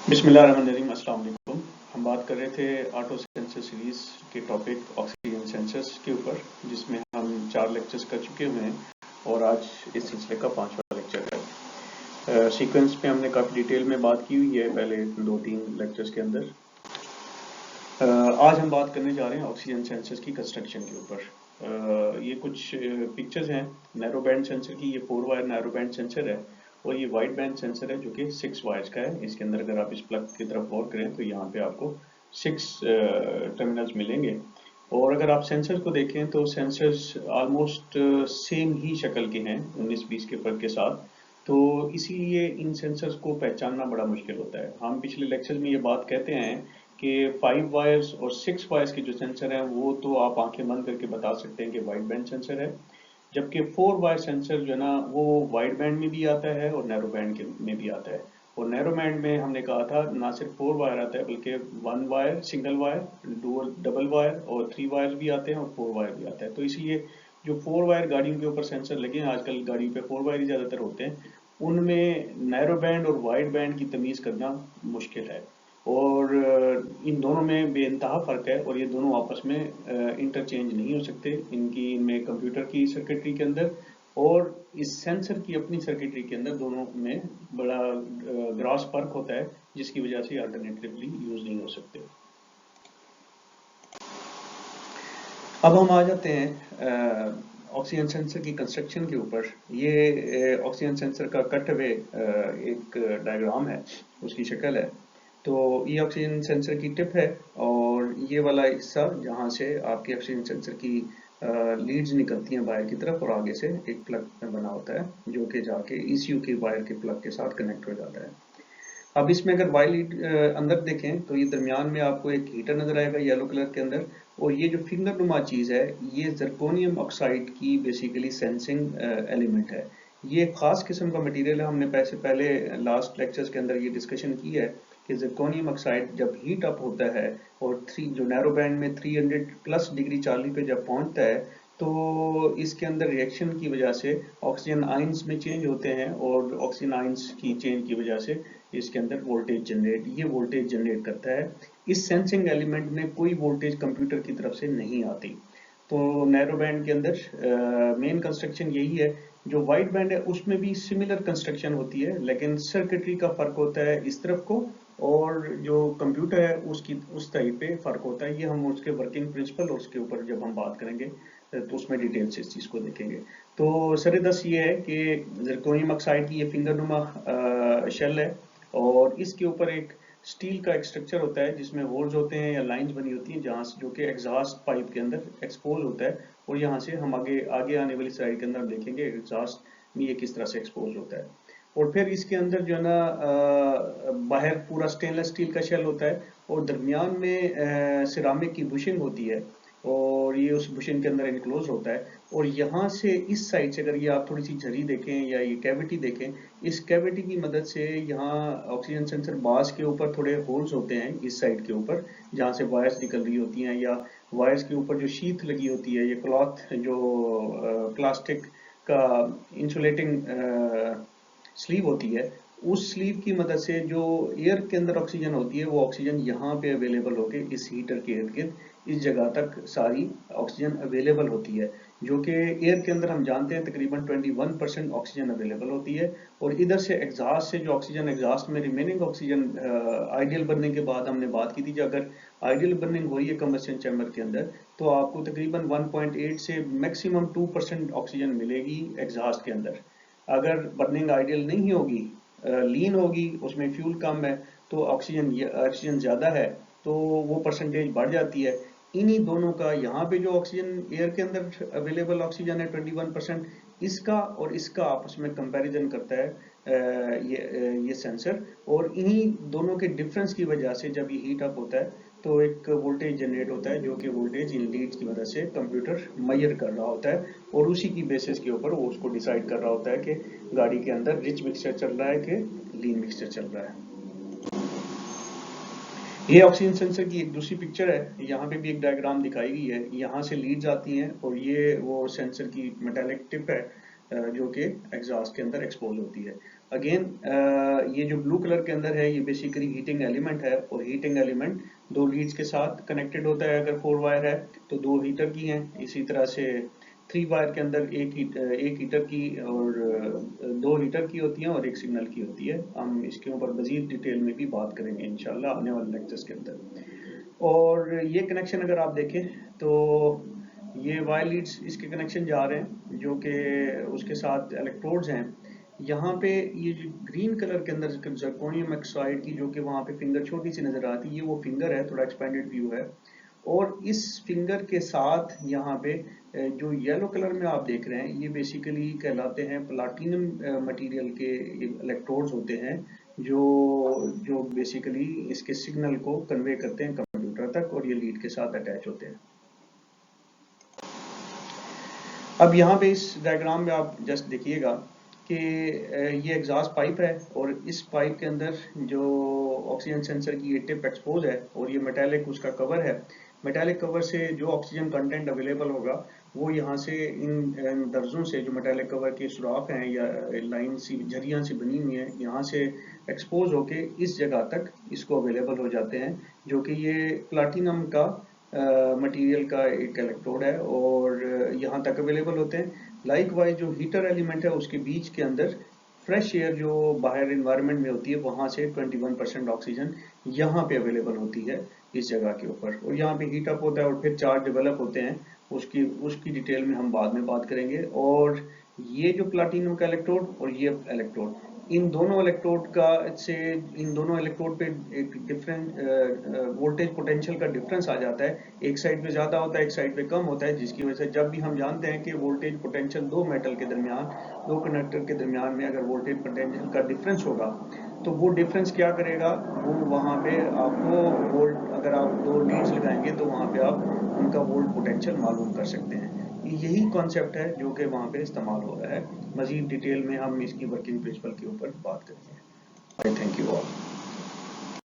बिस्मिल्लाहिर्रहमानिर्रहीम, अस्सलाम वालेकुम। हम बात कर रहे थे ऑटो सेंसर सीरीज के टॉपिक ऑक्सीजन सेंसर्स के ऊपर, जिसमें हम 4 लेक्चर्स कर चुके हुए हैं और आज इस सिलसिले का 5वां लेक्चर है। सीक्वेंस पे हमने काफ़ी डिटेल में बात की हुई है पहले 2-3 लेक्चर्स के अंदर। आज हम बात करने जा रहे हैं ऑक्सीजन सेंसर्स की कंस्ट्रक्शन के ऊपर। ये कुछ पिक्चर्स हैं नैरो बैंड सेंसर की। ये 4 वायर नैरो बैंड सेंसर है और ये वाइड बैंड सेंसर है जो कि 6 वायर्स का है। इसके अंदर अगर आप इस प्लग की तरफ गौर करें तो यहाँ पे आपको 6 टर्मिनल्स मिलेंगे। और अगर आप सेंसर को देखें तो सेंसर्स ऑलमोस्ट सेम ही शक्ल के हैं 19-20 के फर्क के साथ। तो इसीलिए इन सेंसर्स को पहचानना बड़ा मुश्किल होता है। हम पिछले लेक्चर में ये बात कहते हैं कि 5 वायर्स और 6 वायर्स के जो सेंसर हैं वो तो आप आंखें बंद करके बता सकते हैं कि वाइड बैंड सेंसर है, जबकि 4 वायर सेंसर जो है ना वो वाइड बैंड में भी आता है और नैरो बैंड में भी आता है। और नैरो बैंड में हमने कहा था ना सिर्फ 4 वायर आता है बल्कि 1 wire, single wire, double wire और 3 वायर भी आते हैं और 4 वायर भी आता है। तो इसलिए जो 4 वायर गाड़ियों के ऊपर सेंसर लगे हैं, आजकल गाड़ियों पे 4 वायर ही ज़्यादातर होते हैं, उनमें नैरो बैंड और वाइड बैंड की तमीज़ करना मुश्किल है। और इन दोनों में बेइंतहा फ़र्क है और ये दोनों आपस में इंटरचेंज नहीं हो सकते। इनमें कंप्यूटर की सर्किटरी के अंदर और इस सेंसर की अपनी सर्किटरी के अंदर दोनों में बड़ा ग्रॉस फर्क होता है, जिसकी वजह से अल्टरनेटिवली यूज़ नहीं हो सकते। अब हम आ जाते हैं ऑक्सीजन सेंसर की कंस्ट्रक्शन के ऊपर। ये ऑक्सीजन सेंसर का कट अवे एक डायग्राम है, उसकी शक्ल है। तो ये ऑक्सीजन सेंसर की टिप है और ये वाला हिस्सा जहाँ से आपके ऑक्सीजन सेंसर की लीड्स निकलती हैं बाहर की तरफ और आगे से एक प्लग बना होता है जो कि जाके ECU के वायर के प्लग के साथ कनेक्ट हो जाता है। अब इसमें अगर वाई लीड अंदर देखें तो ये दरमियान में आपको एक हीटर नजर आएगा येलो कलर के अंदर, और ये जो फिंगर नुमा चीज़ है ये जर्कोनियम ऑक्साइड की बेसिकली सेंसिंग एलिमेंट है। ये एक खास किस्म का मटेरियल है। हमने पहले लास्ट लेक्चर्स के अंदर ये डिस्कशन की है कि जर्कोनियम ऑक्साइड जब हीट अप होता है और जो नैरो बैंड में 300 प्लस डिग्री चार्ली पे जब पहुंचता है तो इसके अंदर रिएक्शन की वजह से ऑक्सीजन आइंस में चेंज होते हैं और ऑक्सीजन आइंस की चेंज की वजह से इसके अंदर ये वोल्टेज जनरेट करता है। इस सेंसिंग एलिमेंट में कोई वोल्टेज कंप्यूटर की तरफ से नहीं आती। तो नैरो बैंड के अंदर मेन कंस्ट्रक्शन यही है। जो वाइड बैंड है उसमें भी सिमिलर कंस्ट्रक्शन होती है, लेकिन सर्किटरी का फर्क होता है इस तरफ को, और जो कंप्यूटर है उसकी उस टाइप पे फर्क होता है। ये हम उसके वर्किंग प्रिंसिपल और उसके ऊपर जब हम बात करेंगे तो उसमें डिटेल से इस चीज़ को देखेंगे। तो सरेदस ये है कि जर्कोनियम ऑक्साइड की ये फिंगर नुमा शेल है और इसके ऊपर एक स्टील का एक स्ट्रक्चर होता है जिसमें होल्स होते हैं या लाइंस बनी होती हैं जहाँ से जो कि एग्जॉस्ट पाइप के अंदर एक्सपोज होता है, और यहाँ से हम आगे आने वाली स्लाइड के अंदर देखेंगे एग्जॉस्ट में ये किस तरह से एक्सपोज होता है। और फिर इसके अंदर जो है ना बाहर पूरा स्टेनलेस स्टील का शेल होता है और दरमियान में सिरामिक की बुशिंग होती है और ये उस बुशिंग के अंदर इनक्लोज होता है। और यहाँ से इस साइड से अगर ये आप थोड़ी सी झरी देखें या ये कैविटी देखें, इस कैविटी की मदद से यहाँ ऑक्सीजन सेंसर बास के ऊपर थोड़े होल्स होते हैं इस साइड के ऊपर जहाँ से वायर्स निकल रही होती हैं, या वायर्स के ऊपर जो शीथ लगी होती है, ये क्लॉथ जो प्लास्टिक का इंसुलेटिंग स्लीव होती है, उस स्लीव की मदद से जो एयर के अंदर ऑक्सीजन होती है वो ऑक्सीजन यहाँ पे अवेलेबल होके इस हीटर के इर्द गिर्द इस जगह तक सारी ऑक्सीजन अवेलेबल होती है, जो कि एयर के अंदर हम जानते हैं तकरीबन 21% ऑक्सीजन अवेलेबल होती है। और इधर से एग्जॉस्ट से जो ऑक्सीजन एग्जॉस्ट में रिमेनिंग ऑक्सीजन आइडियल बनने के बाद हमने बात की थी कि अगर आइडियल बर्निंग हो रही है कंबस्शन चैम्बर के अंदर तो आपको तकरीबन 1.8 से मैक्सिमम 2% ऑक्सीजन मिलेगी एग्जॉस्ट के अंदर। अगर बर्निंग आइडियल नहीं होगी, लीन होगी, उसमें फ्यूल कम है तो ऑक्सीजन ज़्यादा है तो वो परसेंटेज बढ़ जाती है। इन्हीं दोनों का यहाँ पे जो ऑक्सीजन एयर के अंदर अवेलेबल ऑक्सीजन है 21%, इसका और इसका आपस में कंपैरिजन करता है ये सेंसर, और इन्हीं दोनों के डिफरेंस की वजह से जब ये हीट अप होता है तो एक वोल्टेज जनरेट होता है जो कि वोल्टेज इन लीड्स की मदद से कंप्यूटर मेजर कर रहा होता है और उसी की बेसिस के ऊपर वो उसको डिसाइड कर रहा होता है कि गाड़ी के अंदर रिच मिक्सचर चल रहा है कि लीन मिक्सचर चल रहा है। ये ऑक्सीजन सेंसर की एक दूसरी पिक्चर है। यहाँ पे भी एक डायग्राम दिखाई गई है। यहाँ से लीड्स आती हैं और ये वो सेंसर की मेटालिक टिप है जो कि एग्जॉस्ट के अंदर एक्सपोज होती है। अगेन ये जो ब्लू कलर के अंदर है ये बेसिकली हीटिंग एलिमेंट है, और हीटिंग एलिमेंट दो लीड्स के साथ कनेक्टेड होता है। अगर 4 वायर है तो दो हीटर की हैं, इसी तरह से 3 वायर के अंदर एक हीटर की और दो हीटर की होती हैं और एक सिग्नल की होती है। हम इसके ऊपर मजीद डिटेल में भी बात करेंगे इंशाल्लाह आने वाले लेक्चर्स के अंदर। और ये कनेक्शन अगर आप देखें तो ये वायर लीड्स इसके कनेक्शन जा रहे हैं जो कि उसके साथ इलेक्ट्रोड्स हैं। यहाँ पे ये जो ग्रीन कलर के अंदर जर्कोनियम ऑक्साइड की जो कि वहाँ पे फिंगर छोटी सी नजर आती है, ये वो फिंगर है, थोड़ा एक्सपेंडेड व्यू है। और इस फिंगर के साथ यहाँ पे जो येलो कलर में आप देख रहे हैं ये बेसिकली कहलाते हैं प्लाटिनम मटेरियल के इलेक्ट्रोड्स होते हैं, जो जो बेसिकली इसके सिग्नल को कन्वे करते हैं कंप्यूटर तक, और ये लीड के साथ अटैच होते हैं। अब यहाँ पे इस डायग्राम में आप जस्ट देखिएगा कि ये एग्जॉस्ट पाइप है, और इस पाइप के अंदर जो ऑक्सीजन सेंसर की ये टिप एक्सपोज है, और ये मेटालिक उसका कवर है। मेटालिक कवर से जो ऑक्सीजन कंटेंट अवेलेबल होगा वो यहाँ से इन दर्जों से जो मेटालिक कवर के सुराख हैं या लाइन सी झरियाँ सी बनी हुई हैं, यहाँ से एक्सपोज होके इस जगह तक इसको अवेलेबल हो जाते हैं, जो कि ये प्लाटिनम का मटेरियल का एक इलेक्ट्रोड है, और यहाँ तक अवेलेबल होते हैं। लाइक वाइज जो हीटर एलिमेंट है उसके बीच के अंदर फ्रेश एयर जो बाहर इन्वायरमेंट में होती है वहाँ से 21% ऑक्सीजन यहाँ पे अवेलेबल होती है इस जगह के ऊपर, और यहाँ पे हीट अप होता है और फिर चार्ज डेवलप होते हैं। उसकी उसकी डिटेल में हम बाद में बात करेंगे। और ये जो प्लाटिनम का इलेक्ट्रोड और ये इलेक्ट्रोड, इन दोनों इलेक्ट्रोड का से इन दोनों इलेक्ट्रोड पे एक डिफरेंट वोल्टेज पोटेंशियल का डिफरेंस आ जाता है। एक साइड पे ज़्यादा होता है, एक साइड पे कम होता है, जिसकी वजह से जब भी हम जानते हैं कि वोल्टेज पोटेंशियल दो मेटल के दरमियान, दो कंडक्टर के दरमियान में अगर वोल्टेज पोटेंशियल का डिफरेंस होगा तो वो डिफरेंस क्या करेगा, वो वहाँ पे आपको वोल्ट, अगर आप दो लीड्स लगाएंगे तो वहाँ पे आप उनका वोल्ट पोटेंशियल मालूम कर सकते हैं। यही कॉन्सेप्ट है जो कि वहाँ पे इस्तेमाल हो रहा है। मजीद डिटेल में हम इसकी वर्किंग प्रिंसिपल के ऊपर बात करेंगे। Thank you all.